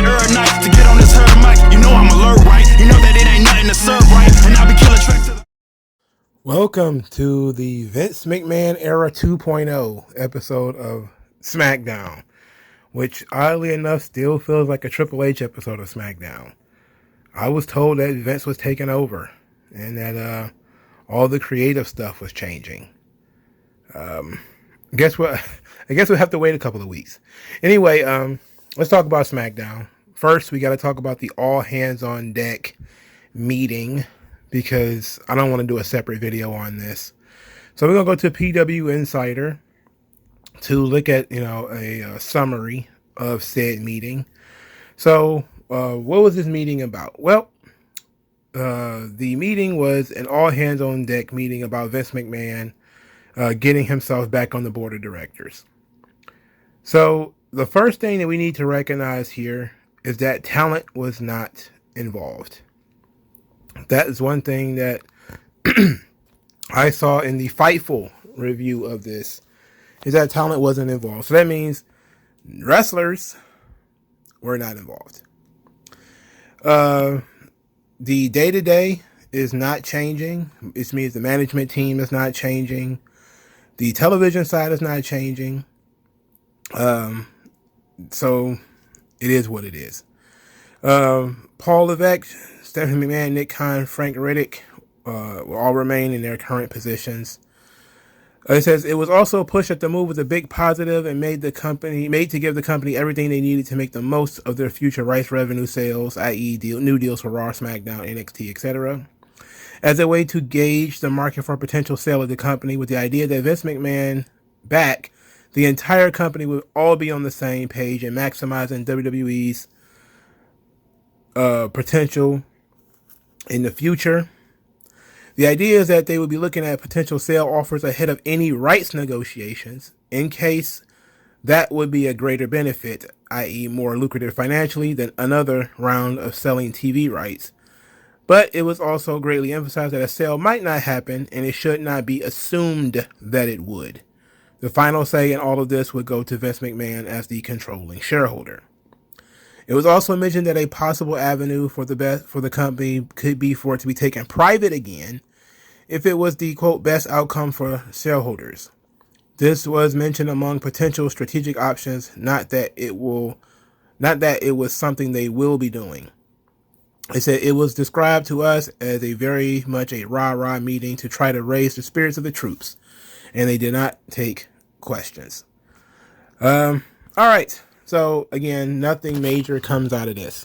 herb knife to get on this herb mic. You know I'm alert, right? You know that it ain't nothing to serve, right? And I'll be killing tracks to the... Welcome to the Vince McMahon Era 2.0 episode of SmackDown, which oddly enough still feels like a Triple H episode of SmackDown. I was told that Vince was taking over and that all the creative stuff was changing. Guess what? I guess we'll have to wait a couple of weeks. Anyway, let's talk about SmackDown. First, we got to talk about the all hands on deck meeting, because I don't want to do a separate video on this. So we're going to go to PW Insider to look at, a summary of said meeting. So what was this meeting about? Well, the meeting was an all hands on deck meeting about Vince McMahon getting himself back on the board of directors. So the first thing that we need to recognize here is that talent was not involved. That is one thing that I saw in the Fightful review of this, is that talent wasn't involved. So that means wrestlers were not involved. The day-to-day is not changing. It means the management team is not changing. The television side is not changing. So it is what it is. Paul Levesque, Stephanie McMahon, Nick Khan, Frank Riddick will all remain in their current positions. It says it was also pushed that the move was a big positive and made to give the company everything they needed to make the most of their future rights revenue sales, i.e. new deals for Raw, SmackDown, NXT, etc. As a way to gauge the market for potential sale of the company, with the idea that Vince McMahon back, the entire company would all be on the same page and maximizing WWE's potential in the future. The idea is that they would be looking at potential sale offers ahead of any rights negotiations, in case that would be a greater benefit, i.e. more lucrative financially than another round of selling TV rights. But it was also greatly emphasized that a sale might not happen, and it should not be assumed that it would. The final say in all of this would go to Vince McMahon as the controlling shareholder. It was also mentioned that a possible avenue for the company could be for it to be taken private again, if it was the quote best outcome for shareholders. This was mentioned among potential strategic options, not that it was something they will be doing. They said it was described to us as a very much a rah-rah meeting to try to raise the spirits of the troops, and they did not take questions. All right. So again, nothing major comes out of this.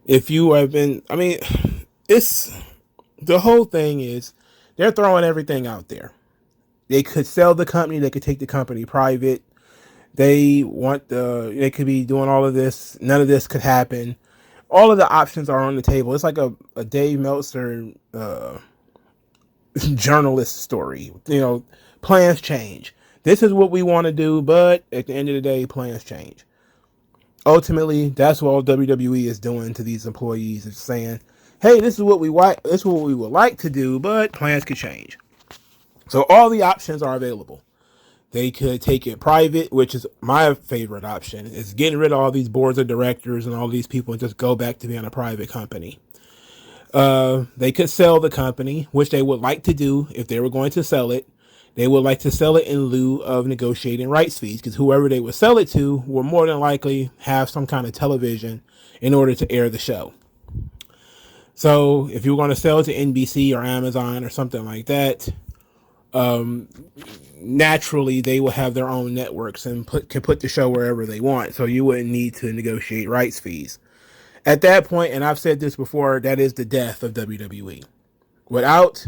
If you have been, the whole thing is they're throwing everything out there. They could sell the company. They could take the company private. They could be doing all of this. None of this could happen. All of the options are on the table. It's like a Dave Meltzer journalist story. Plans change. This is what we want to do, but at the end of the day, plans change. Ultimately, that's what WWE is doing to these employees. It's saying, hey, this is what we want. This is what we would like to do, but plans could change. So all the options are available. They could take it private, which is my favorite option, is getting rid of all these boards of directors and all these people and just go back to being a private company. They could sell the company, which they would like to do if they were going to sell it. They would like to sell it in lieu of negotiating rights fees, because whoever they would sell it to will more than likely have some kind of television in order to air the show. So if you were going to sell it to NBC or Amazon or something like that, naturally they will have their own networks and can put the show wherever they want. So you wouldn't need to negotiate rights fees. At that point, and I've said this before, that is the death of WWE. Without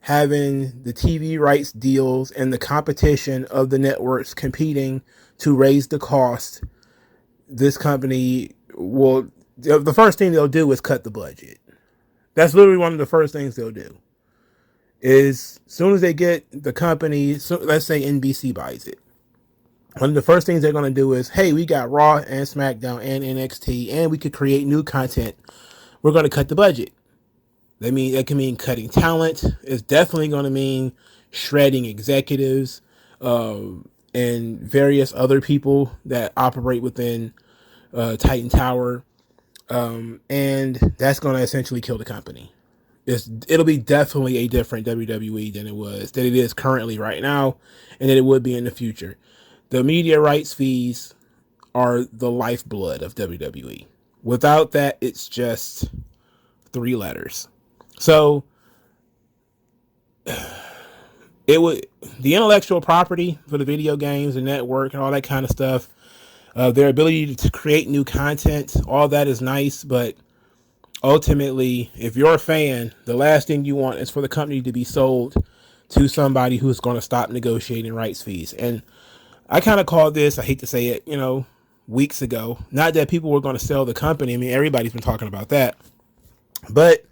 having the TV rights deals and the competition of the networks competing to raise the cost, this company the first thing they'll do is cut the budget. That's literally one of the first things they'll do. Is as soon as they get the company, so let's say NBC buys it, one of the first things they're going to do is, hey, we got Raw and SmackDown and NXT, and we could create new content. We're going to cut the budget. That can mean cutting talent. It's definitely going to mean shredding executives and various other people that operate within Titan Tower, and that's going to essentially kill the company. It'll be definitely a different WWE than it is currently right now, and that it would be in the future. The media rights fees are the lifeblood of WWE. Without that, it's just 3 letters. So the intellectual property for the video games and network and all that kind of stuff, their ability to create new content, all that is nice, but ultimately, if you're a fan, the last thing you want is for the company to be sold to somebody who's going to stop negotiating rights fees. And I kind of called this, I hate to say it, weeks ago. Not that people were going to sell the company. I mean, everybody's been talking about that. But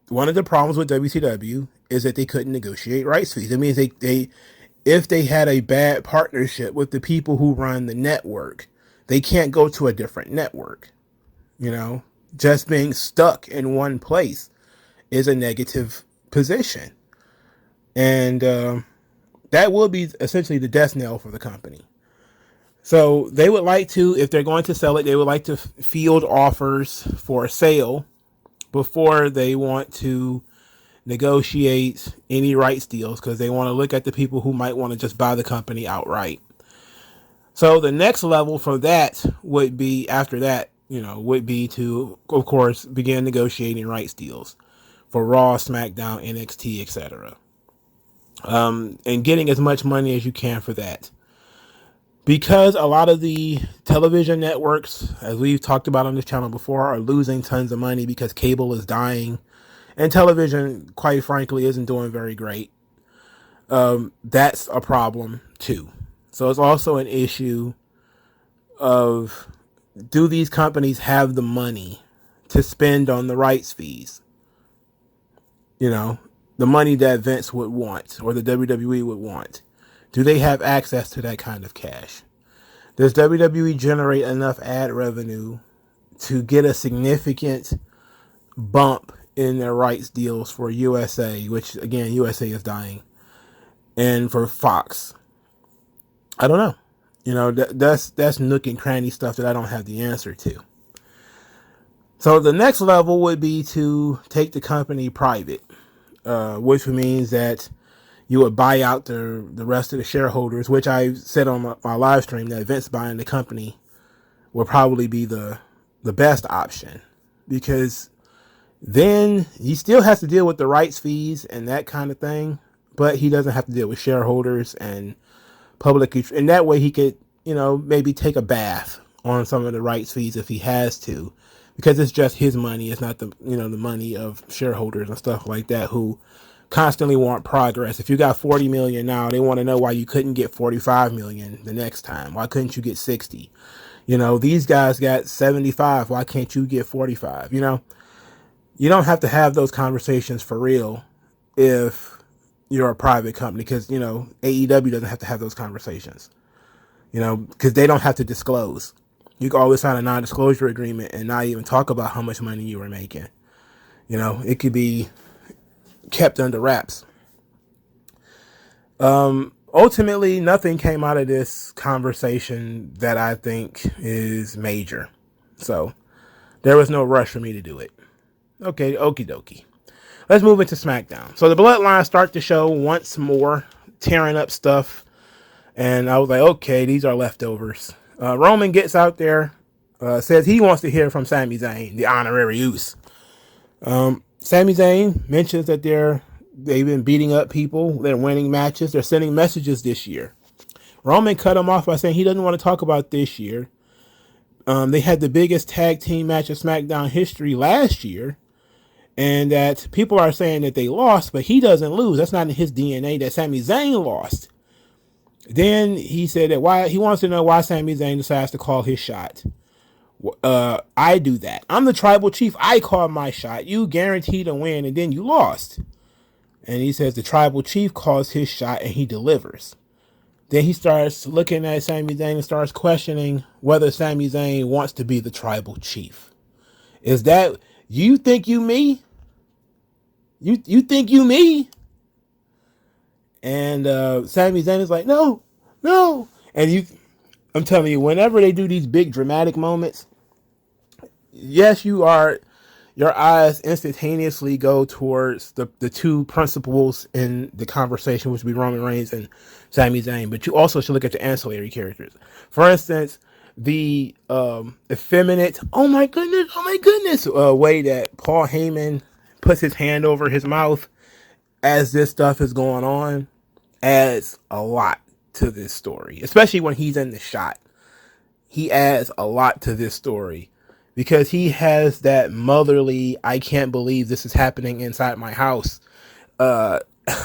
one of the problems with WCW is that they couldn't negotiate rights fees. That means if they had a bad partnership with the people who run the network, they can't go to a different network. Just being stuck in one place is a negative position. And that will be essentially the death knell for the company. So they would like to, if they're going to sell it, they would like to field offers for a sale before they want to negotiate any rights deals, because they want to look at the people who might want to just buy the company outright. So the next level for that would be, after that, would be to, of course, begin negotiating rights deals for Raw, SmackDown, NXT, etc. And getting as much money as you can for that. Because a lot of the television networks, as we've talked about on this channel before, are losing tons of money because cable is dying. And television, quite frankly, isn't doing very great. That's a problem, too. So it's also an issue of, do these companies have the money to spend on the rights fees? The money that Vince would want, or the WWE would want. Do they have access to that kind of cash? Does WWE generate enough ad revenue to get a significant bump in their rights deals for USA, which, again, USA is dying, and for Fox? I don't know. That's nook and cranny stuff that I don't have the answer to. So the next level would be to take the company private, which means that you would buy out the rest of the shareholders, which I said on my live stream that Vince buying the company would probably be the best option, because then he still has to deal with the rights fees and that kind of thing, but he doesn't have to deal with shareholders and public, and that way he could, maybe take a bath on some of the rights fees if he has to, because it's just his money. It's not the money of shareholders and stuff like that who constantly want progress. If you got 40 million now, they want to know why you couldn't get 45 million the next time. Why couldn't you get 60? These guys got 75. Why can't you get 45? You don't have to have those conversations for real if you're a private company, because, AEW doesn't have to have those conversations, because they don't have to disclose. You can always sign a non-disclosure agreement and not even talk about how much money you were making. It could be kept under wraps. Ultimately, nothing came out of this conversation that I think is major. So there was no rush for me to do it. Okay, okie dokie. Let's move into SmackDown. So the Bloodline start the show once more, tearing up stuff. And I was like, okay, these are leftovers. Roman gets out there, says he wants to hear from Sami Zayn, the honorary use. Sami Zayn mentions that they've been beating up people. They're winning matches. They're sending messages this year. Roman cut him off by saying he doesn't want to talk about this year. They had the biggest tag team match of SmackDown history last year, and that people are saying that they lost, but he doesn't lose. That's not in his DNA, that Sami Zayn lost. Then he said that he wants to know why Sami Zayn decides to call his shot. I do that. I'm the tribal chief. I call my shot. You guaranteed to win, and then you lost. And he says the tribal chief calls his shot, and he delivers. Then he starts looking at Sami Zayn and starts questioning whether Sami Zayn wants to be the tribal chief. Is that, you think you me? You think you me? And Sami Zayn is like, no. And I'm telling you, whenever they do these big dramatic moments, yes, your eyes instantaneously go towards the two principals in the conversation, which would be Roman Reigns and Sami Zayn. But you also should look at the ancillary characters. For instance, the effeminate, oh my goodness, way that Paul Heyman puts his hand over his mouth as this stuff is going on adds a lot to this story, especially when he's in the shot. He adds a lot to this story because he has that motherly, I can't believe this is happening inside my house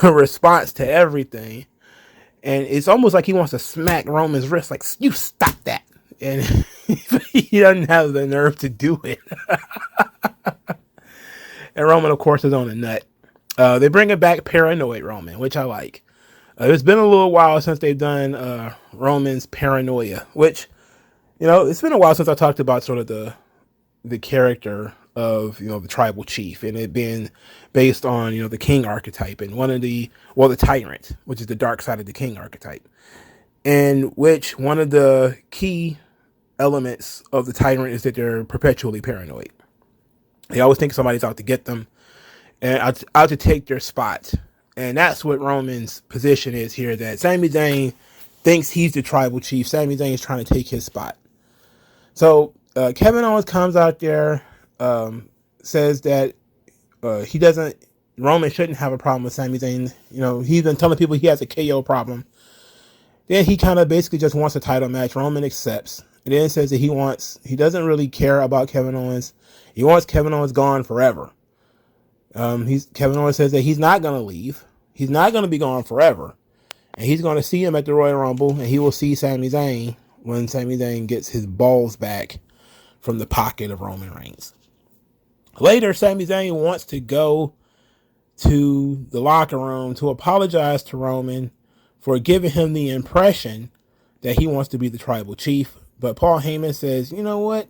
response to everything. And it's almost like he wants to smack Roman's wrist, like, you stop that. And he doesn't have the nerve to do it. And Roman, of course, is on a nut. They bring it back paranoid Roman, which I like. It's been a little while since they've done Roman's paranoia, which, it's been a while since I talked about sort of the character of, the tribal chief, and it being based on, the king archetype, and the tyrant, which is the dark side of the king archetype, in which one of the key elements of the tyrant is that they're perpetually paranoid. They always think somebody's out to get them and out to take their spot. And that's what Roman's position is here, that Sami Zayn thinks he's the tribal chief. Sami Zayn is trying to take his spot. So Kevin Owens comes out there, says that Roman shouldn't have a problem with Sami Zayn. He's been telling people he has a KO problem. Then he kind of basically just wants a title match. Roman accepts. And then says that he doesn't really care about Kevin Owens. He wants Kevin Owens gone forever. Kevin Owens says that he's not going to leave. He's not going to be gone forever. And he's going to see him at the Royal Rumble, and he will see Sami Zayn when Sami Zayn gets his balls back from the pocket of Roman Reigns. Later, Sami Zayn wants to go to the locker room to apologize to Roman for giving him the impression that he wants to be the tribal chief. But Paul Heyman says, you know what?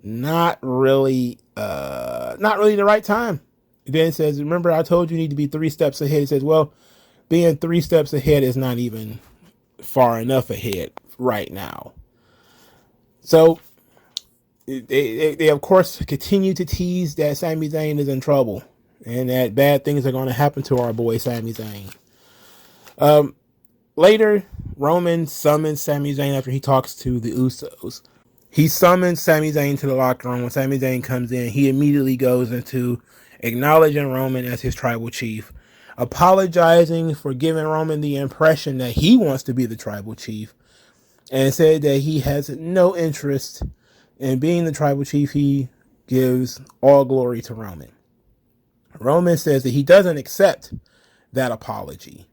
Not really the right time. He then says, remember, I told you need to be 3 steps ahead. He says, well, being 3 steps ahead is not even far enough ahead right now. So they of course continue to tease that Sami Zayn is in trouble and that bad things are going to happen to our boy Sami Zayn. Later, Roman summons Sami Zayn after he talks to the Usos. He summons Sami Zayn to the locker room. When Sami Zayn comes in, he immediately goes into acknowledging Roman as his tribal chief, apologizing for giving Roman the impression that he wants to be the tribal chief, and said that he has no interest in being the tribal chief. He gives all glory to Roman. Roman says that he doesn't accept that apology.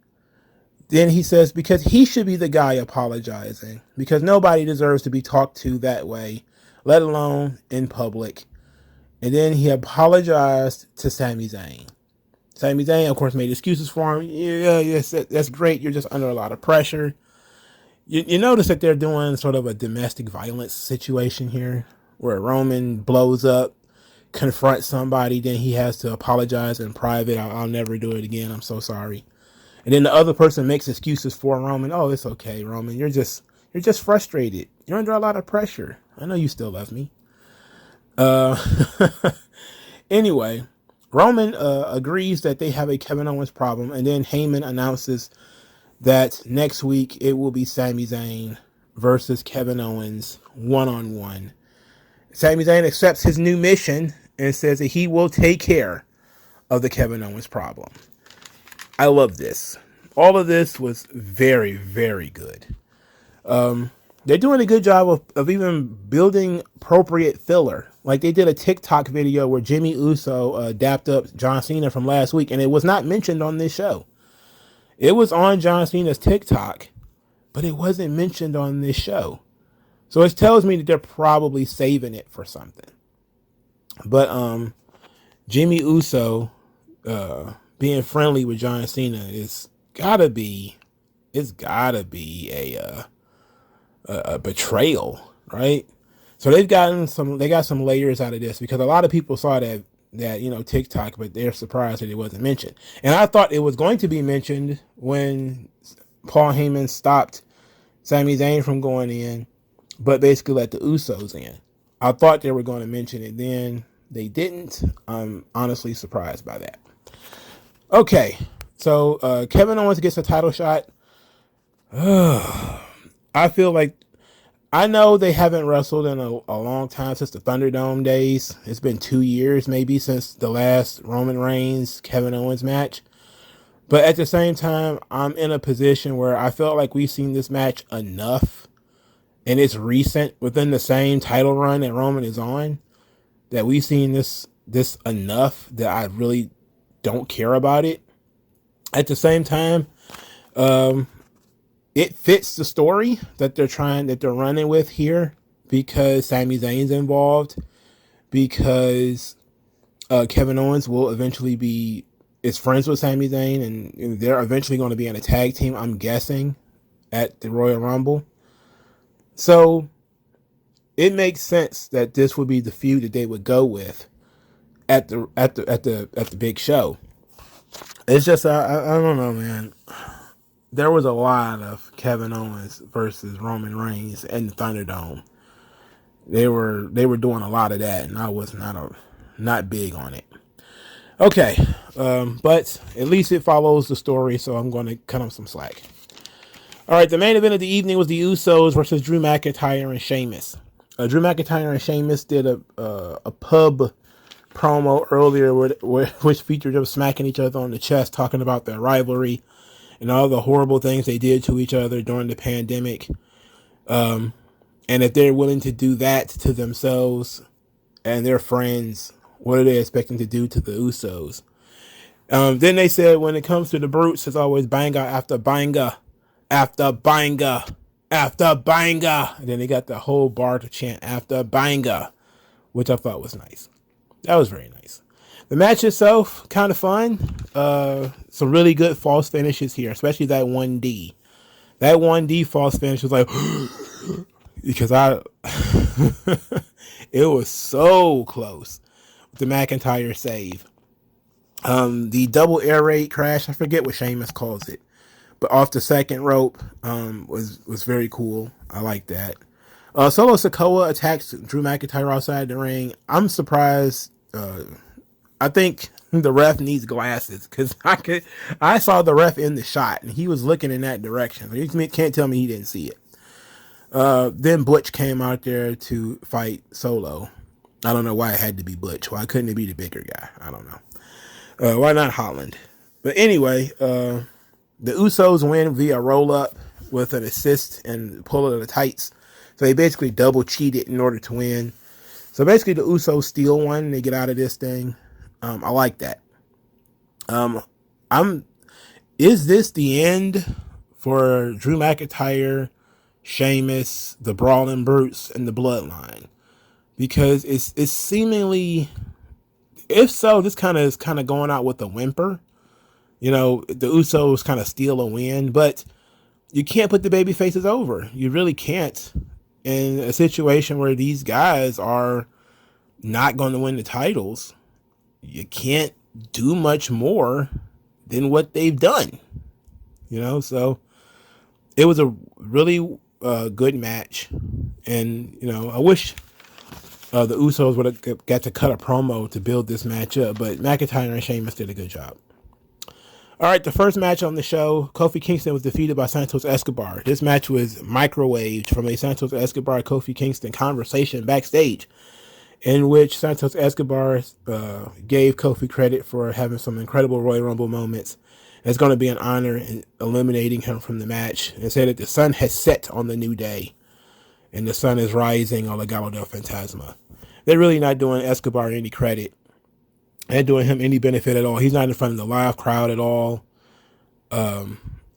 Then he says because he should be the guy apologizing, because nobody deserves to be talked to that way, let alone in public. And then he apologized to Sami Zayn. Sami Zayn, of course, made excuses for him. Yes, that's great. You're just under a lot of pressure. You notice that they're doing sort of a domestic violence situation here, where Roman blows up, confronts somebody, then he has to apologize in private. I'll never do it again. I'm so sorry. And then the other person makes excuses for Roman. Oh, it's okay, Roman. You're just frustrated. You're under a lot of pressure. I know you still love me. Anyway, Roman agrees that they have a Kevin Owens problem, and then Heyman announces that next week it will be Sami Zayn versus Kevin Owens one-on-one. Sami Zayn accepts his new mission and says that he will take care of the Kevin Owens problem. I love this. All of this was very, very good. They're doing a good job of even building appropriate filler. Like they did a TikTok video where Jimmy Uso dapped up John Cena from last week, and it was not mentioned on this show. It was on John Cena's TikTok, but it wasn't mentioned on this show. So it tells me that they're probably saving it for something. But Jimmy Uso being friendly with John Cena it's gotta be a betrayal, right? So they got some layers out of this, because a lot of people saw that TikTok, but they're surprised that it wasn't mentioned. And I thought it was going to be mentioned when Paul Heyman stopped Sami Zayn from going in, but basically let the Usos in. I thought they were going to mention it then. They didn't. I'm honestly surprised by that. Okay, so Kevin Owens gets a title shot. I feel like, I know they haven't wrestled in a long time, since the Thunderdome days. It's been 2 years maybe since the last Roman Reigns Kevin Owens match. But at the same time, I'm in a position where I felt like we've seen this match enough, and it's recent within the same title run that Roman is on, that we've seen this enough that I really don't care about it. At the same time, it fits the story that they're running with here, because Sami Zayn's involved, because Kevin Owens will eventually is friends with Sami Zayn, and they're eventually going to be in a tag team, I'm guessing, at the Royal Rumble. So it makes sense that this would be the feud that they would go with at the big show. It's just I don't know, man. There was a lot of Kevin Owens versus Roman Reigns in the Thunderdome. They were doing a lot of that, and I was not big on it. Okay, but at least it follows the story, so I'm going to cut them some slack. All right, the main event of the evening was the Usos versus Drew McIntyre and Sheamus. Drew McIntyre and Sheamus did a pub promo earlier which featured them smacking each other on the chest, talking about their rivalry and all the horrible things they did to each other during the pandemic. And if they're willing to do that to themselves and their friends, what are they expecting to do to the Usos? Then they said, when it comes to the Brutes, it's always banger after banger after banger after banger. And then they got the whole bar to chant after banger, which I thought was nice. That was very nice. The match itself, kind of fun. Some really good false finishes here, especially that 1D. That 1D false finish was like, because it was so close with the McIntyre save. The double air raid crash, I forget what Sheamus calls it, but off the second rope, was very cool. I like that. Solo Sikoa attacks Drew McIntyre outside the ring. I'm surprised. I think the ref needs glasses, because I saw the ref in the shot and he was looking in that direction. You can't tell me he didn't see it. Then Butch came out there to fight Solo. I don't know why it had to be Butch. Why couldn't it be the bigger guy? I don't know. Why not Holland? But anyway, the Usos win via roll up with an assist and pull of the tights. So they basically double cheated in order to win. So basically the Usos steal one and they get out of this thing. I like that. Is this the end for Drew McIntyre, Sheamus, the Brawling Brutes, and the Bloodline? Because it's seemingly, if so, this is kind of going out with a whimper. You know, the Usos kind of steal a win, but you can't put the baby faces over. You really can't, in a situation where these guys are not going to win the titles. You can't do much more than what they've done, you know. So it was a really good match, and you know, I wish the Usos would have got to cut a promo to build this match up, but McIntyre and Sheamus did a good job. All right, the first match on the show, Kofi Kingston was defeated by Santos Escobar. This match was microwaved from a Santos Escobar Kofi Kingston conversation backstage, in which Santos Escobar gave Kofi credit for having some incredible Royal Rumble moments. It's going to be an honor in eliminating him from the match, and said that the sun has set on the new day, and the sun is rising on Legado del Fantasma. They're really not doing Escobar any credit. They're doing him any benefit at all. He's not in front of the live crowd at all.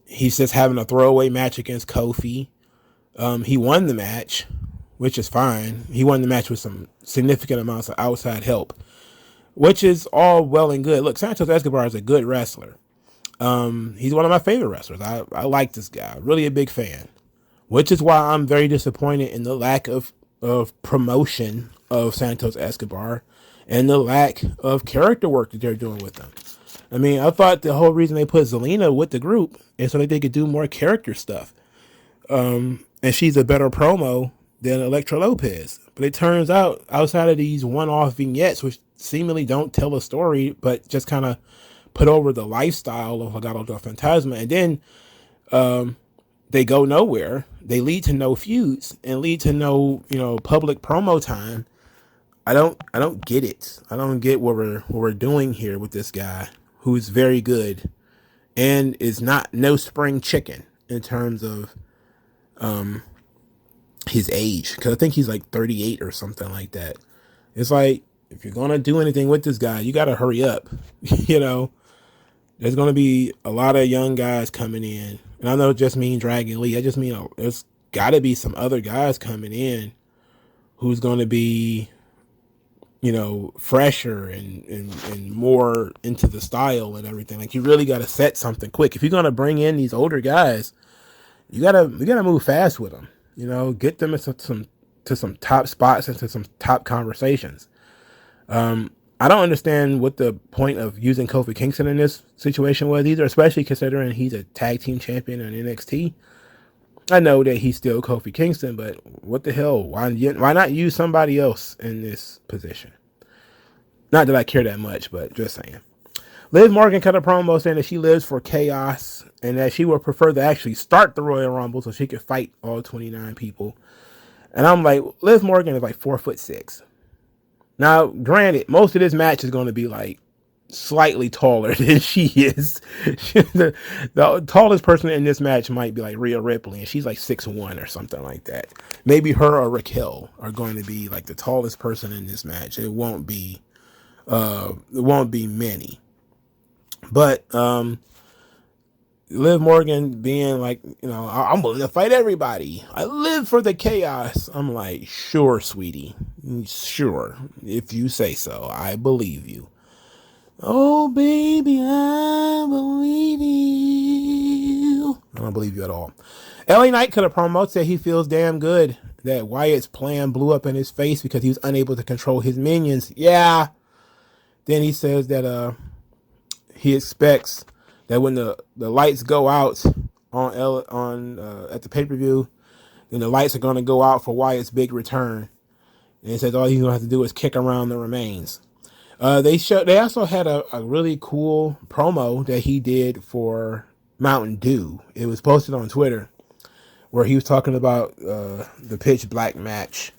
He's just having a throwaway match against Kofi. He won the match, which is fine. He won the match with some significant amounts of outside help, which is all well and good. Look, Santos Escobar is a good wrestler. He's one of my favorite wrestlers. I like this guy. Really a big fan, which is why I'm very disappointed in the lack of promotion of Santos Escobar and the lack of character work that they're doing with him. I mean, I thought the whole reason they put Zelina with the group is so that they could do more character stuff. and she's a better promo than Elektra Lopez. But it turns out, outside of these one-off vignettes, which seemingly don't tell a story, but just kind of put over the lifestyle of Legado del Fantasma, and then they go nowhere. They lead to no feuds and lead to no, public promo time. I don't get it. I don't get what we're doing here with this guy who's very good and is no spring chicken in terms of his age, because I think he's like 38 or something like that. It's like, if you're gonna do anything with this guy, you gotta hurry up. There's gonna be a lot of young guys coming in, and I don't just mean Dragon Lee. I just mean there's gotta be some other guys coming in who's gonna be, fresher and more into the style and everything. Like, you really gotta set something quick. If you're gonna bring in these older guys, you gotta move fast with them. Get them into some top spots, into some top conversations. I don't understand what the point of using Kofi Kingston in this situation was either, especially considering he's a tag team champion in NXT. I know that he's still Kofi Kingston, but what the hell? Why not use somebody else in this position? Not that I care that much, but just saying. Liv Morgan cut a promo saying that she lives for chaos and that she would prefer to actually start the Royal Rumble so she could fight all 29 people. And I'm like, Liv Morgan is like 4'6". Now, granted, most of this match is going to be like slightly taller than she is. The tallest person in this match might be like Rhea Ripley, and she's like 6'1" or something like that. Maybe her or Raquel are going to be like the tallest person in this match. It won't be many. But Liv Morgan being like, I'm willing to fight everybody. I live for the chaos. I'm like, sure, sweetie. Sure. If you say so, I believe you. Oh, baby, I believe you. I don't believe you at all. LA Knight could have promoted, said he feels damn good that Wyatt's plan blew up in his face because he was unable to control his minions. Yeah. Then he says that he expects that when the lights go out at the pay-per-view, then the lights are going to go out for Wyatt's big return. And he says all he's going to have to do is kick around the remains. They also had a really cool promo that he did for Mountain Dew. It was posted on Twitter where he was talking about the Pitch Black match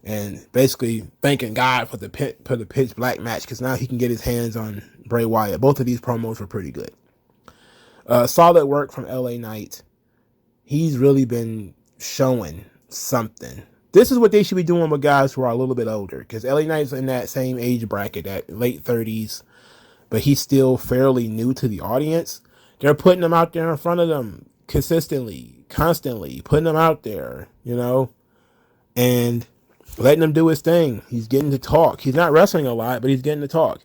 and basically thanking God for the Pitch Black match because now he can get his hands on Bray Wyatt. Both of these promos were pretty good. Solid work from LA Knight. He's really been showing something. This is what they should be doing with guys who are a little bit older, because LA Knight's in that same age bracket, at late 30s, but he's still fairly new to the audience. They're putting him out there in front of them consistently, constantly, putting him out there, and letting him do his thing. He's getting to talk. He's not wrestling a lot, but he's getting to talk.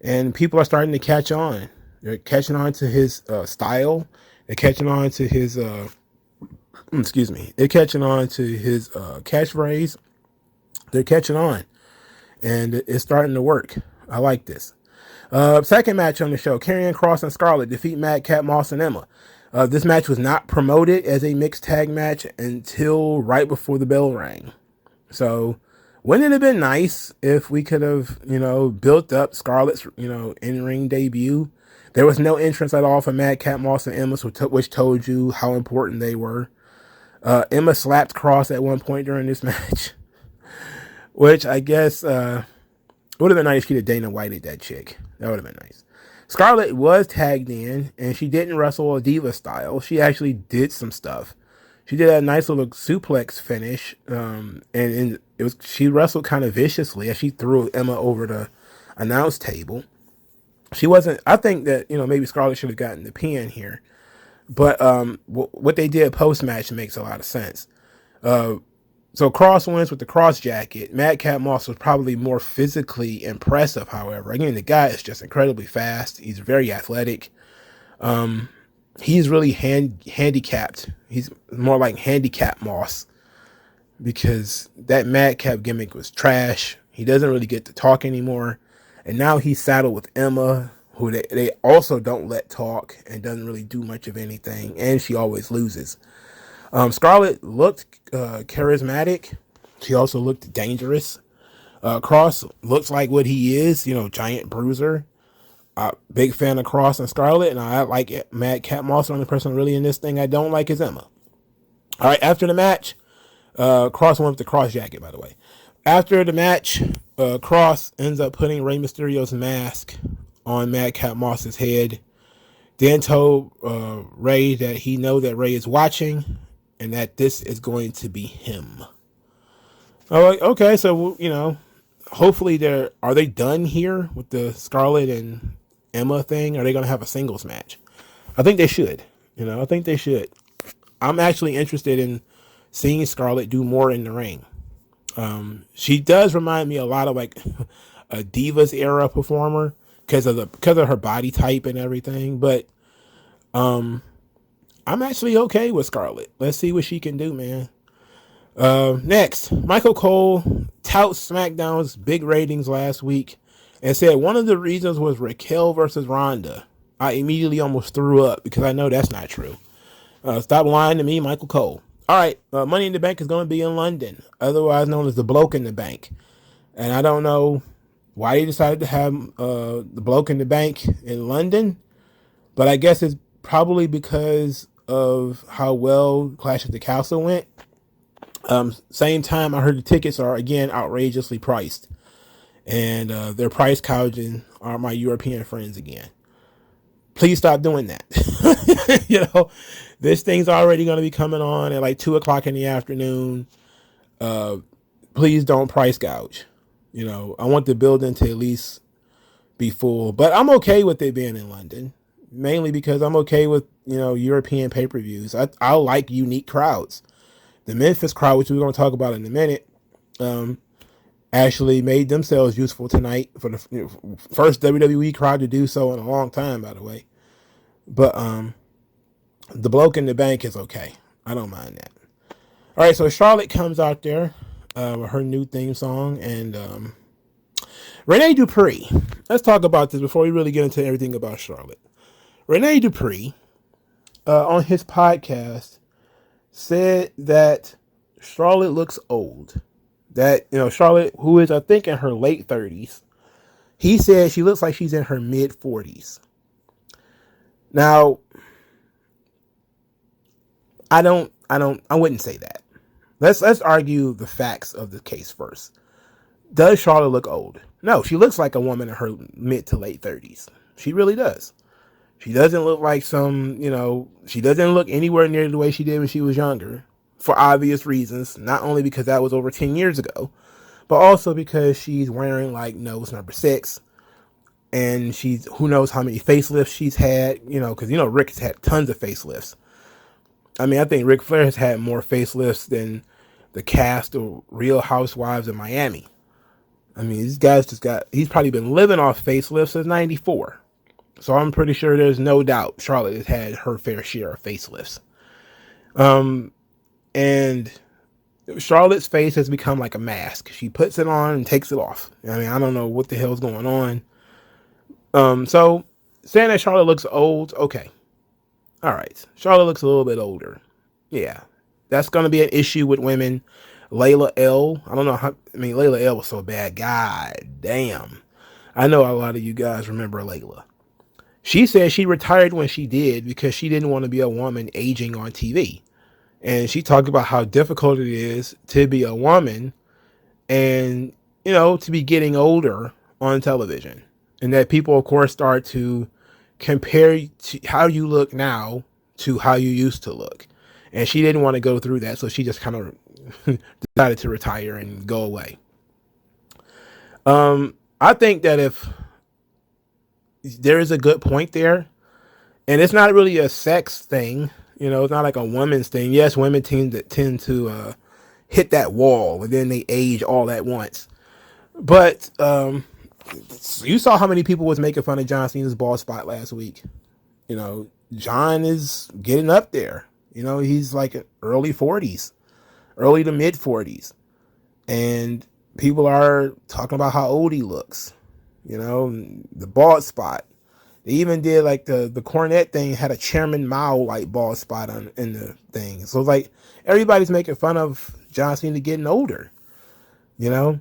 And people are starting to catch on. They're catching on to his style. They're catching on to his They're catching on to his catchphrase. They're catching on, and it's starting to work. I like this. Second match on the show: Karrion Kross and Scarlett defeat Madcap Moss and Emma. This match was not promoted as a mixed tag match until right before the bell rang. So, wouldn't it have been nice if we could have, built up Scarlett's, in-ring debut? There was no entrance at all for Madcap Moss and Emma, which told you how important they were. Emma slapped Kross at one point during this match, which I guess would have been nice if she'd have Dana Whited that chick. That would have been nice. Scarlett was tagged in, and she didn't wrestle a diva style. She actually did some stuff. She did a nice little suplex finish, and she wrestled kind of viciously as she threw Emma over the announce table. She wasn't. I think that maybe Scarlett should have gotten the pin here, but what they did post match makes a lot of sense. So Kross wins with the Cross jacket. Madcap Moss was probably more physically impressive. However, again, the guy is just incredibly fast. He's very athletic. He's really handicapped. He's more like handicap Moss because that Madcap gimmick was trash. He doesn't really get to talk anymore. And now he's saddled with Emma, who they also don't let talk and doesn't really do much of anything. And she always loses. Scarlett looked charismatic. She also looked dangerous. Cross looks like what he is, giant bruiser. Big fan of Cross and Scarlett, and I like it. Mad Cat Moss. The only person really in this thing I don't like is Emma. All right, after the match, Cross went with the Cross jacket, by the way. After the match, Cross ends up putting Rey Mysterio's mask on Mad Cat Moss's head. Then told Rey that he know that Rey is watching and that this is going to be him. I'm like, okay, so hopefully are they done here with the Scarlett and Emma thing? Are they going to have a singles match? I think they should. I think they should. I'm actually interested in seeing Scarlett do more in the ring. She does remind me a lot of like a Divas era performer because of her body type and everything. But I'm actually okay with Scarlett. Let's see what she can do, man. Next, Michael Cole touts SmackDown's big ratings last week and said one of the reasons was Raquel versus Ronda. I immediately almost threw up because I know that's not true. Stop lying to me, Michael Cole. All right, Money in the Bank is going to be in London, otherwise known as the Bloke in the Bank. And I don't know why he decided to have the Bloke in the Bank in London, but I guess it's probably because of how well Clash at the Castle went. Same time, I heard the tickets are, again, outrageously priced. And they're price gouging my European friends again. Please stop doing that. This thing's already going to be coming on at like 2 o'clock in the afternoon. Please don't price gouge. I want the building to at least be full. But I'm okay with it being in London. Mainly because I'm okay with, European pay-per-views. I like unique crowds. The Memphis crowd, which we're going to talk about in a minute, actually made themselves useful tonight for the first WWE crowd to do so in a long time, by the way. But the Bloke in the Bank is okay. I don't mind that. All right, so Charlotte comes out there with her new theme song, and Rene Dupree. Let's talk about this before we really get into everything about Charlotte. Rene Dupree, on his podcast, said that Charlotte looks old. That, Charlotte, who is, I think, in her late 30s, he said she looks like she's in her mid 40s. Now, I wouldn't say that. Let's argue the facts of the case first. Does Charlotte look old? No, she looks like a woman in her mid to late 30s. She really does. She doesn't look like she doesn't look anywhere near the way she did when she was younger, for obvious reasons. Not only because that was over 10 years ago, but also because she's wearing like nose number 6. And she's, who knows how many facelifts she's had, because, Rick has had tons of facelifts. I mean, I think Ric Flair has had more facelifts than the cast of Real Housewives of Miami. I mean, these guys he's probably been living off facelifts since 94. So I'm pretty sure there's no doubt Charlotte has had her fair share of facelifts. And Charlotte's face has become like a mask. She puts it on and takes it off. I mean, I don't know what the hell's going on. So saying that Charlotte looks old, okay. All right. Charlotte looks a little bit older. Yeah. That's going to be an issue with women. Layla L. I don't know how, Layla L was so bad. God damn. I know a lot of you guys remember Layla. She said she retired when she did because she didn't want to be a woman aging on TV. And she talked about how difficult it is to be a woman and, to be getting older on television. And that people, of course, start to compare to how you look now to how you used to look. And she didn't want to go through that. So she just kind of decided to retire and go away. I think that if there is a good point there, and it's not really a sex thing, it's not like a woman's thing. Yes, women tend to hit that wall and then they age all at once. But you saw how many people was making fun of John Cena's bald spot last week. John is getting up there. He's like early 40s, early to mid 40s. And people are talking about how old he looks. The bald spot. They even did like the cornet thing had a Chairman Mao like bald spot on in the thing. So it's like everybody's making fun of John Cena getting older, you know?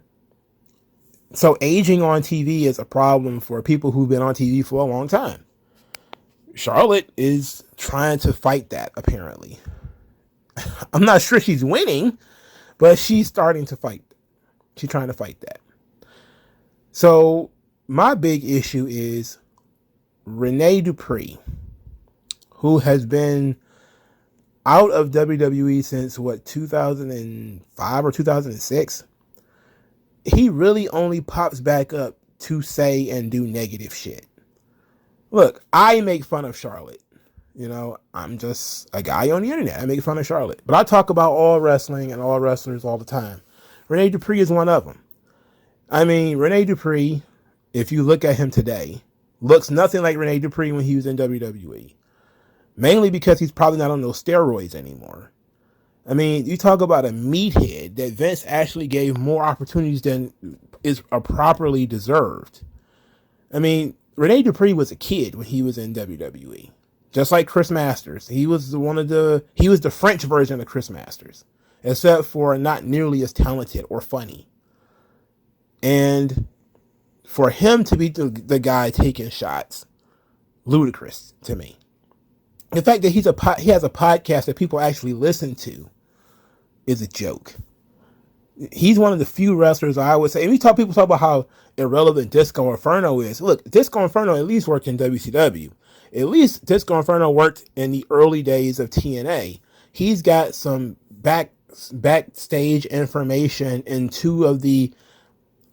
So aging on TV is a problem for people who've been on TV for a long time. Charlotte is trying to fight that, apparently. I'm not sure she's winning, but she's starting to fight. She's trying to fight that. So my big issue is Rene Dupree, who has been out of WWE since 2005 or 2006. He really only pops back up to say and do negative shit. Look, I make fun of Charlotte. You know, I'm just a guy on the internet. I make fun of Charlotte. But I talk about all wrestling and all wrestlers all the time. Rene Dupree is one of them. I mean, Rene Dupree, if you look at him today, looks nothing like Rene Dupree when he was in WWE. Mainly because he's probably not on those steroids anymore. I mean, you talk about a meathead that Vince actually gave more opportunities than is properly deserved. I mean, Rene Dupree was a kid when he was in WWE. Just like Chris Masters. He was the French version of Chris Masters. Except for not nearly as talented or funny. And for him to be the guy taking shots, ludicrous to me. The fact that he has a podcast that people actually listen to is a joke. He's one of the few wrestlers I would say. And people talk about how irrelevant Disco Inferno is. Look, Disco Inferno at least worked in WCW. At least Disco Inferno worked in the early days of TNA. He's got some backstage information in 2 of the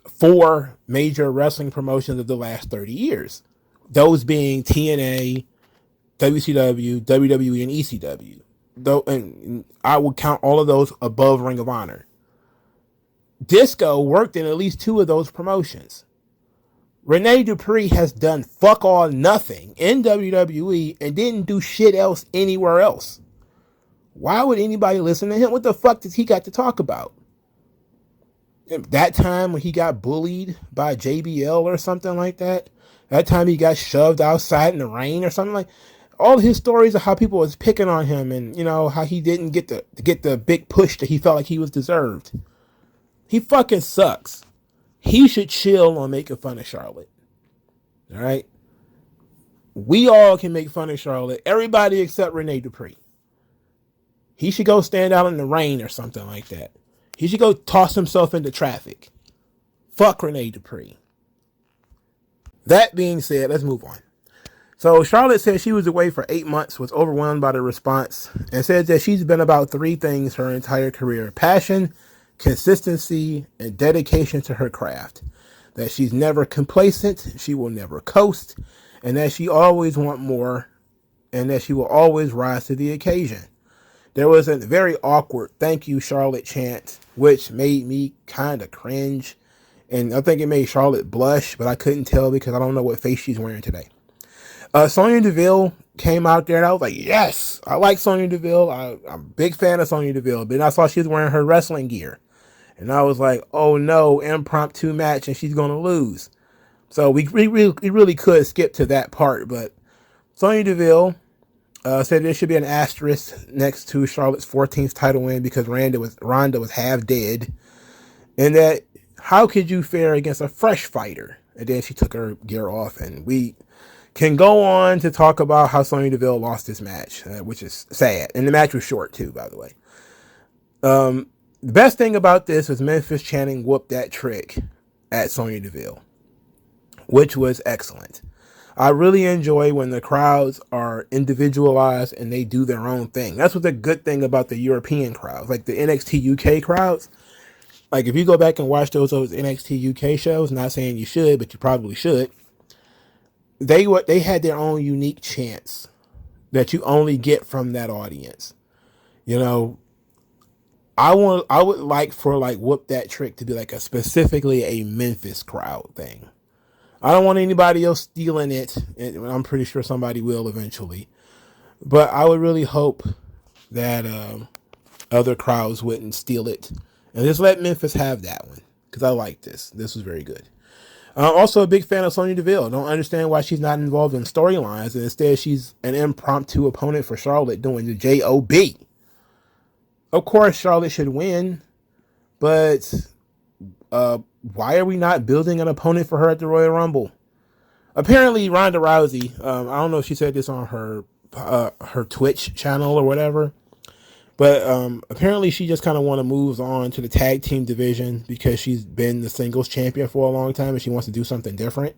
4 major wrestling promotions of the last 30 years. Those being TNA, WCW, WWE, and ECW. Though, and I would count all of those above Ring of Honor. Disco worked in at least 2 of those promotions. Rene Dupree has done fuck all nothing in WWE and didn't do shit else anywhere else. Why would anybody listen to him? What the fuck does he got to talk about? That time when he got bullied by JBL or something like that. That time he got shoved outside in the rain or something like. All his stories of how people was picking on him and, you know, how he didn't get the big push that he felt like he was deserved. He fucking sucks. He should chill on making fun of Charlotte. All right? We all can make fun of Charlotte. Everybody except Rene Dupree. He should go stand out in the rain or something like that. He should go toss himself into traffic. Fuck Rene Dupree. That being said, let's move on. So Charlotte said she was away for 8 months, was overwhelmed by the response, and said that she's been about 3 things her entire career: passion, consistency, and dedication to her craft. That she's never complacent, she will never coast, and that she always want more, and that she will always rise to the occasion. There was a very awkward "thank you, Charlotte" chant, which made me kind of cringe, and I think it made Charlotte blush, but I couldn't tell because I don't know what face she's wearing today. Sonya Deville came out there and I was like, yes, I like Sonya Deville. I'm a big fan of Sonya Deville. But then I saw she was wearing her wrestling gear. And I was like, oh no, impromptu match and she's going to lose. So we really could skip to that part. But Sonya Deville said there should be an asterisk next to Charlotte's 14th title win because Ronda was half dead. And that how could you fare against a fresh fighter? And then she took her gear off and we can go on to talk about how Sonya Deville lost this match, which is sad. And the match was short too, by the way. The best thing about this was Memphis chanting "whoop that trick" at Sonya Deville, which was excellent. I really enjoy when the crowds are individualized and they do their own thing. That's what the good thing about the European crowds, like the NXT UK crowds. Like if you go back and watch those NXT UK shows, not saying you should, but you probably should. They had their own unique chants that you only get from that audience. You know, I would like for like "whoop that trick" to be like specifically a Memphis crowd thing. I don't want anybody else stealing it, and I'm pretty sure somebody will eventually. But I would really hope that other crowds wouldn't steal it and just let Memphis have that one because I like this. This was very good. Also a big fan of Sonya Deville. Don't understand why she's not involved in storylines, and instead she's an impromptu opponent for Charlotte doing the JOB. Of course, Charlotte should win, but why are we not building an opponent for her at the Royal Rumble? Apparently, Ronda Rousey, I don't know if she said this on her Twitch channel or whatever, but apparently she just kind of want to move on to the tag team division because she's been the singles champion for a long time and she wants to do something different.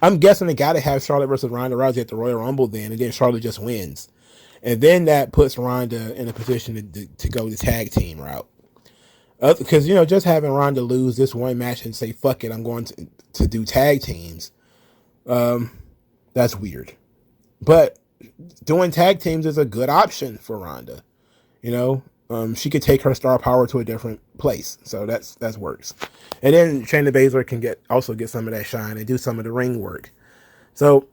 I'm guessing they got to have Charlotte versus Ronda Rousey at the Royal Rumble then, and then Charlotte just wins. And then that puts Ronda in a position to go the tag team route. Because, just having Ronda lose this one match and say, fuck it, I'm going to do tag teams, that's weird. But doing tag teams is a good option for Ronda. She could take her star power to a different place. So that works. And then Shayna Baszler can also get some of that shine and do some of the ring work. So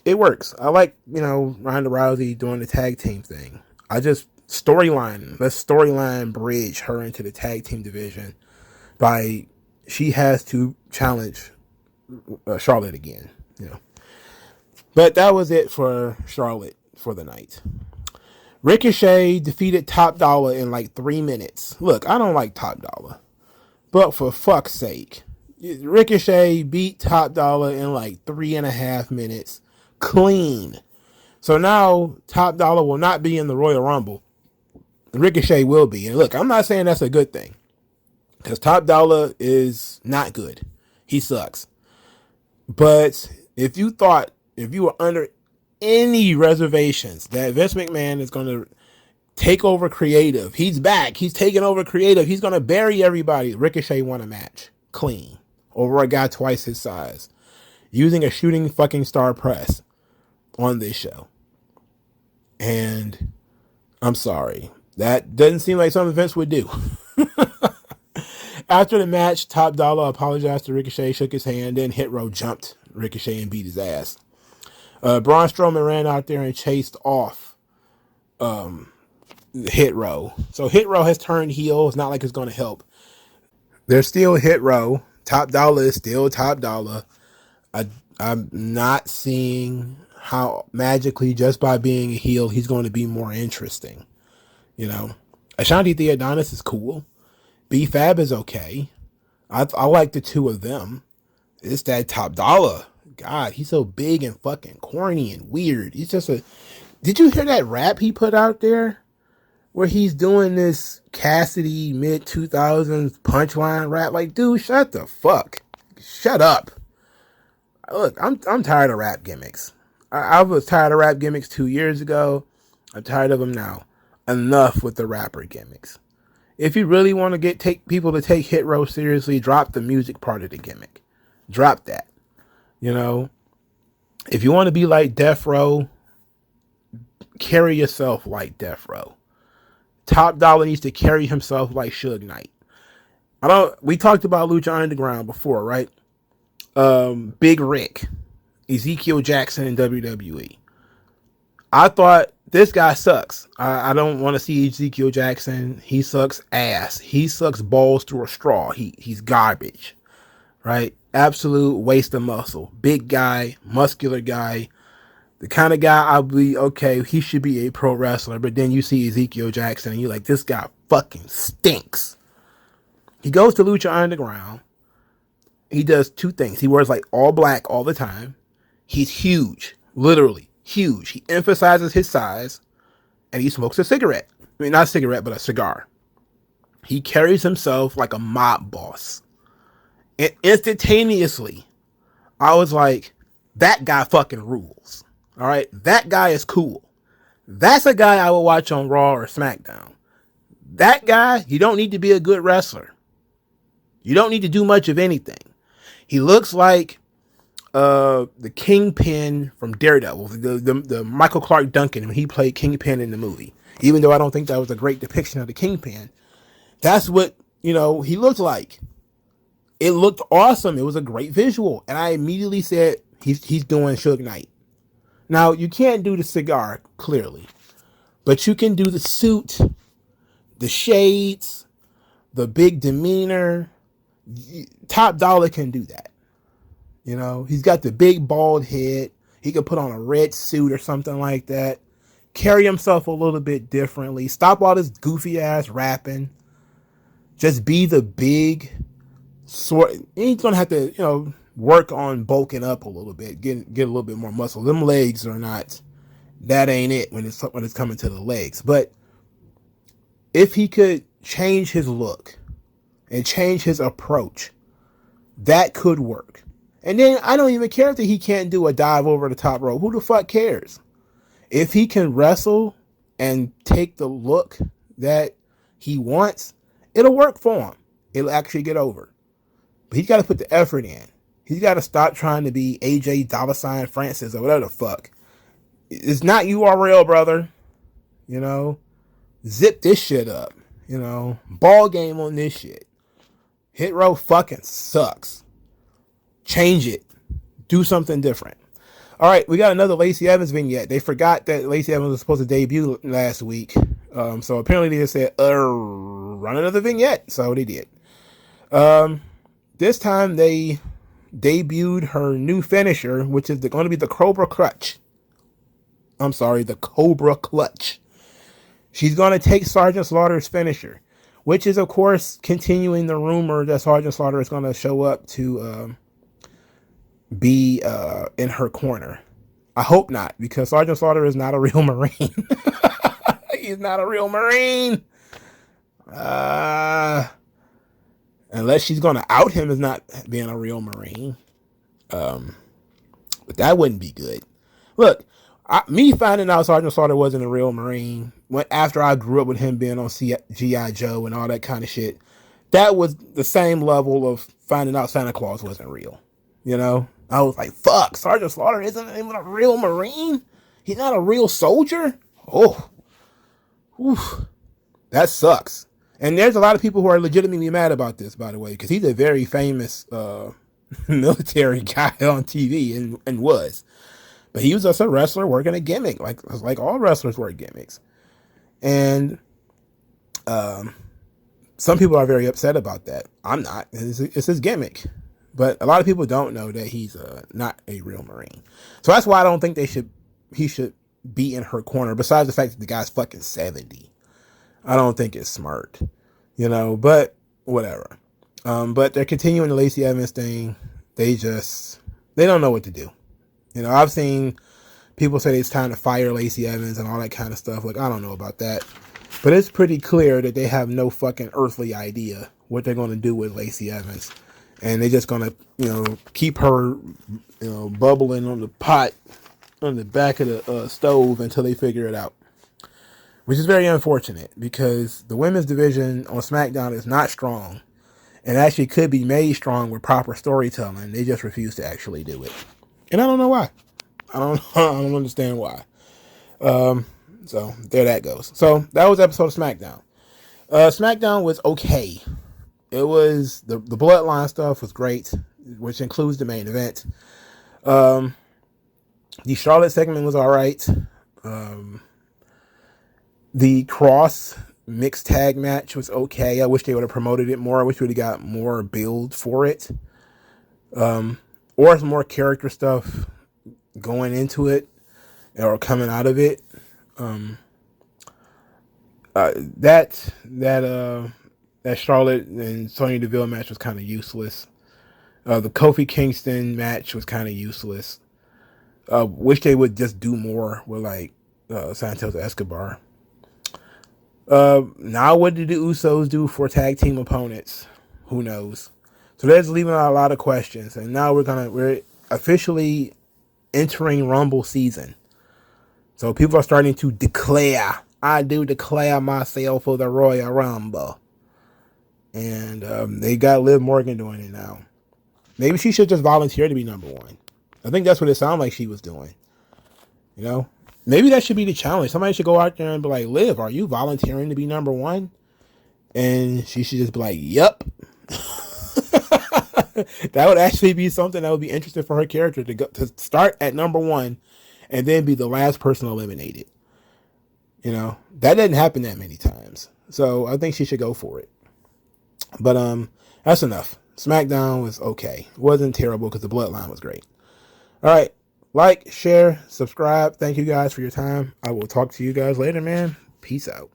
it works. I like, Ronda Rousey doing the tag team thing. Let's storyline bridge her into the tag team division she has to challenge Charlotte again, But that was it for Charlotte for the night. Ricochet defeated Top Dollar in like 3 minutes. Look, I don't like Top Dollar, but for fuck's sake, Ricochet beat Top Dollar in like 3.5 minutes clean. So now Top Dollar will not be in the Royal Rumble. Ricochet will be. And look, I'm not saying that's a good thing, because Top Dollar is not good. He sucks. But if you were under any reservations that Vince McMahon is going to take over creative, he's back. He's taking over creative. He's going to bury everybody. Ricochet won a match clean over a guy twice his size, using a shooting fucking star press on this show. And I'm sorry, that doesn't seem like something Vince would do. After the match, Top Dollar apologized to Ricochet, shook his hand, then Hit Row jumped Ricochet and beat his ass. Braun Strowman ran out there and chased off Hit Row. So Hit Row has turned heel. It's not like it's going to help. They're still Hit Row. Top Dollar is still Top Dollar. I'm not seeing how magically, just by being a heel, he's going to be more interesting. Ashanti Theodonis is cool. B-Fab is okay. I like the two of them. It's that Top Dollar. God, he's so big and fucking corny and weird. He's just Did you hear that rap he put out there? Where he's doing this Cassidy mid-2000s punchline rap? Like, dude, shut the fuck. Shut up. Look, I'm tired of rap gimmicks. I was tired of rap gimmicks 2 years ago. I'm tired of them now. Enough with the rapper gimmicks. If you really want to take people to take Hit Row seriously, drop the music part of the gimmick. Drop that. If you want to be like Death Row, carry yourself like Death Row. Top Dollar needs to carry himself like Suge Knight. We talked about Lucha Underground before, right? Big Rick, Ezekiel Jackson in WWE. I thought, this guy sucks. I don't want to see Ezekiel Jackson. He sucks ass. He sucks balls through a straw. He's garbage, right? Absolute waste of muscle. Big guy, muscular guy. The kind of guy I'll be, okay, he should be a pro wrestler. But then you see Ezekiel Jackson and you're like, this guy fucking stinks. He goes to Lucha Underground. He does two things. He wears like all black all the time. He's huge, literally huge. He emphasizes his size, and he smokes a cigarette. I mean, not a cigarette, but a cigar. He carries himself like a mob boss. And instantaneously, I was like, that guy fucking rules. All right? That guy is cool. That's a guy I would watch on Raw or SmackDown. That guy, you don't need to be a good wrestler. You don't need to do much of anything. He looks like the Kingpin from Daredevil, the Michael Clark Duncan when he played Kingpin in the movie. Even though I don't think that was a great depiction of the Kingpin, that's what he looked like. It looked awesome. It was a great visual, and I immediately said he's doing Suge Knight. Now you can't do the cigar clearly, but you can do the suit. the shades, the big demeanor. Top Dollar can do that. You know, he's got the big bald head. He could put on a red suit or something like that. Carry himself a little bit differently. Stop all this goofy ass rapping. Just be the big sort. He's gonna have to, work on bulking up a little bit, get a little bit more muscle. Them legs are not. That ain't it when it's coming to the legs. But if he could change his look and change his approach, that could work. And then I don't even care if he can't do a dive over the top rope. Who the fuck cares? If he can wrestle and take the look that he wants, it'll work for him. It'll actually get over. But he's got to put the effort in. He's got to stop trying to be AJ $ Francis or whatever the fuck. It's not URL, brother. Zip this shit up. Ball game on this shit. Hit Row fucking sucks. Change it. Do something different. All right, we got another Lacey Evans vignette. They forgot that Lacey Evans was supposed to debut last week. So apparently they just said, run another vignette. So they did. This time they debuted her new finisher, which is going to be the Cobra Clutch. I'm sorry, the Cobra Clutch. She's going to take Sergeant Slaughter's finisher, which is, of course, continuing the rumor that Sergeant Slaughter is going to show up to be in her corner. I hope not, because Sergeant Slaughter is not a real Marine. He's not a real Marine. Unless she's going to out him as not being a real Marine. But that wouldn't be good. Look, me finding out Sergeant Slaughter wasn't a real Marine after I grew up with him being on G.I. Joe and all that kind of shit, that was the same level of finding out Santa Claus wasn't real. I was like, fuck, Sergeant Slaughter isn't even a real Marine? He's not a real soldier? Oh, whew, that sucks. And there's a lot of people who are legitimately mad about this, by the way, because he's a very famous military guy on TV and was. But he was just a wrestler working a gimmick, like all wrestlers work gimmicks. And some people are very upset about that. I'm not. It's his gimmick. But a lot of people don't know that he's not a real Marine. So that's why I don't think he should be in her corner, besides the fact that the guy's fucking 70. I don't think it's smart. But whatever. But they're continuing the Lacey Evans thing. They don't know what to do. I've seen people say it's time to fire Lacey Evans and all that kind of stuff. Like, I don't know about that. But it's pretty clear that they have no fucking earthly idea what they're going to do with Lacey Evans. And they're just going to, keep her, bubbling on the pot on the back of the stove until they figure it out. Which is very unfortunate because the women's division on SmackDown is not strong. And actually could be made strong with proper storytelling. They just refuse to actually do it. And I don't know why. I don't understand why. So there that goes. So that was episode of SmackDown. SmackDown was okay. It was the Bloodline stuff was great, which includes the main event. The Charlotte segment was all right. The Cross mixed tag match was okay. I wish they would have promoted it more. I wish we would have got more build for it. Or some more character stuff going into it or coming out of it. That Charlotte and Sonya Deville match was kind of useless. The Kofi Kingston match was kind of useless. Wish they would just do more with Santos Escobar. Now what did the Usos do for tag team opponents? Who knows? So that's leaving out a lot of questions. And now we're officially entering Rumble season. So people are starting to declare, I do declare myself for the Royal Rumble. And they got Liv Morgan doing it now. Maybe she should just volunteer to be number one. I think that's what it sounded like she was doing. Maybe that should be the challenge. Somebody should go out there and be like, Liv, are you volunteering to be number one? And she should just be like, yep. That would actually be something that would be interesting for her character to start at number one and then be the last person eliminated. You know, that didn't happen that many times. So I think she should go for it. But that's enough. SmackDown was okay. It wasn't terrible because the Bloodline was great. All right. Like, share, subscribe. Thank you guys for your time. I will talk to you guys later, man. Peace out.